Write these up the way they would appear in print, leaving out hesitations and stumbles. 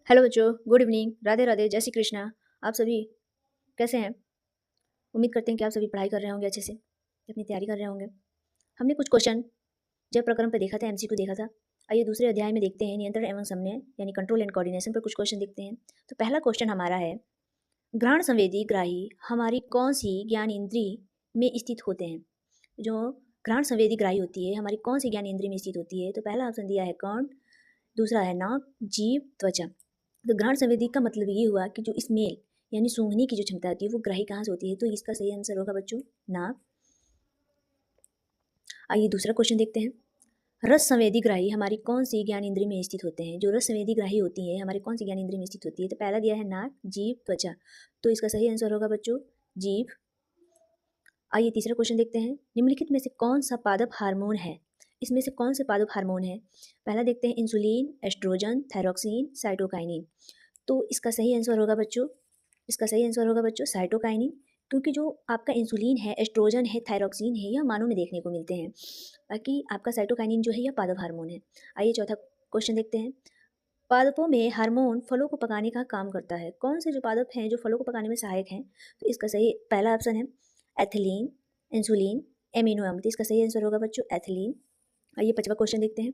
Hello बच्चों, good evening, Radhe Radhe, जय श्री कृष्णा। आप सभी कैसे हैं? उम्मीद करते हैं कि आप सभी पढ़ाई कर रहे होंगे अच्छे से, अपनी तैयारी कर रहे होंगे। हमने कुछ क्वेश्चन जब प्रकरण पर देखा था, एमसीक्यू देखा था। आइए दूसरे अध्याय में देखते हैं, नियंत्रण एवं समन्वय यानी कंट्रोल एंड कोऑर्डिनेशन पर कुछ क्वेश्चन देखते हैं। तो पहला क्वेश्चन हमारा है, घ्राण संवेदी ग्राही हमारी कौन सी ज्ञान इंद्री में स्थित होते हैं? जो घ्राण संवेदी ग्राही होती है, हमारी कौन सी ज्ञान इंद्री में स्थित होती है? तो पहला ऑप्शन दिया है कर्ण, दूसरा है नाक, जीभ, त्वचा। तो घ्राण संवेदी का मतलब ये हुआ कि जो स्मेल यानी सूंघने की जो क्षमता होती है वो ग्राही कहाँ से होती है? तो इसका सही आंसर होगा बच्चों नाक। आइए दूसरा क्वेश्चन देखते हैं, रस संवेदी ग्राही हमारी कौन सी ज्ञान इंद्रिय में स्थित होते हैं? जो रस संवेदी ग्राही होती है हमारी कौन सी ज्ञान इंद्रिय में स्थित होती है? तो पहला दिया है नाक, जीभ, त्वचा। तो इसका सही आंसर होगा बच्चों जीभ। आइए तीसरा क्वेश्चन देखते हैं, निम्नलिखित में से कौन सा पादप हार्मोन है? इसमें से कौन से पादप हार्मोन है? पहला देखते हैं इंसुलिन, एस्ट्रोजन, थायरोक्सिन, साइटोकाइनिन। तो इसका सही आंसर होगा बच्चों, इसका सही आंसर होगा बच्चों साइटोकाइनिन। क्योंकि जो आपका इंसुलिन है, एस्ट्रोजन है, थायरोक्सिन है, यह मानव में देखने को मिलते हैं। बाकी आपका साइटोकाइनिन जो है यह पादप हार्मोन है। आइए चौथा क्वेश्चन देखते हैं, पादपों में हार्मोन फलों को पकाने का काम करता है। कौन से जो पादप हैं जो फलों को पकाने में सहायक हैं? तो इसका सही पहला ऑप्शन है एथिलीन, इंसुलिन, एमिनो अम्ल। तो इसका सही आंसर होगा बच्चों एथिलीन। आइए पांचवा क्वेश्चन देखते हैं,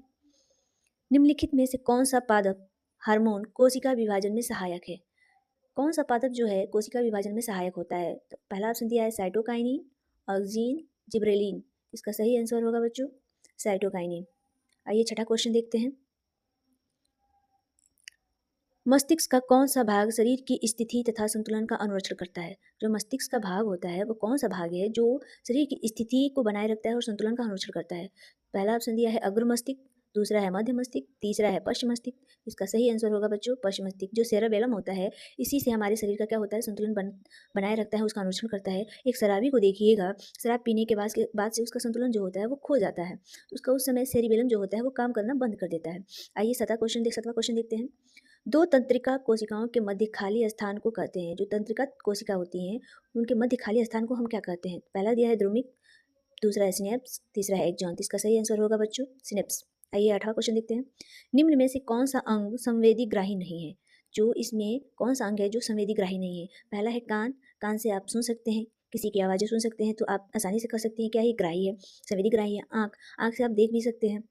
निम्नलिखित में से कौन सा पादप हार्मोन कोशिका विभाजन में सहायक है? कौन सा पादप जो है कोशिका विभाजन में सहायक होता है? तो पहला ऑप्शन दिया है साइटोकाइनिन, ऑक्सीन, जिब्रेलिन। इसका सही आंसर होगा बच्चों साइटोकाइनिन। आइए छठा क्वेश्चन देखते हैं, मस्तिष्क का कौन सा भाग शरीर की स्थिति तथा संतुलन का अनुरक्षण करता है? जो मस्तिष्क का भाग होता है वो कौन सा भाग है जो शरीर की स्थिति को बनाए रखता है और संतुलन का अनुरक्षण करता है? पहला ऑप्शन दिया है अग्र मस्तिष्क, दूसरा है मध्य मस्तिष्क, तीसरा है पश्चिम मस्तिष्क। इसका सही आंसर होगा बच्चों पश्चिम मस्तिष्क। जो सेरेबेलम होता है इसी से हमारे शरीर का क्या होता है संतुलन बनाए रखता है, उसका अनुरक्षण करता है। एक शराबी को देखिएगा, शराब पीने के बाद से उसका संतुलन जो होता है वो खो जाता है, तो उसका उस समय सेरिबेलम जो होता है वो काम करना बंद कर देता है। आइए सातवां क्वेश्चन देखते हैं, दो तंत्रिका कोशिकाओं के मध्य खाली स्थान को कहते हैं। जो तंत्रिका कोशिका होती हैं उनके मध्य खाली स्थान को हम क्या कहते हैं? पहला दिया है ध्रुमिक, दूसरा है सिनेप्स, तीसरा है एक्सॉन। इसका सही आंसर होगा बच्चों सिनेप्स। आइए आठवां क्वेश्चन देखते हैं, निम्न में से कौन सा अंग संवेदी ग्राही नहीं है? जो इसमें कौन सा अंग है जो संवेदी ग्राही नहीं है? पहला है कान, कान से आप सुन सकते हैं, किसी की आवाज़ें सुन सकते हैं, तो आप आसानी से कह सकते हैं क्या ये ग्राही है, संवेदी ग्राही है। आँख, आँख से आप देख भी सकते हैं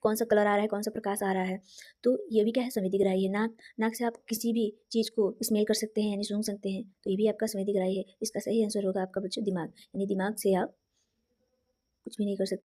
कौन सा कलर आ रहा है, कौन सा प्रकाश आ रहा है, तो ये भी क्या है संवेदी ग्राही है। नाक, नाक से आप किसी भी चीज़ को स्मेल कर सकते हैं यानी सूंघ सकते हैं, तो ये भी आपका संवेदी ग्राही है। इसका सही आंसर होगा आपका बच्चों दिमाग, यानी दिमाग से आप कुछ भी नहीं कर सकते।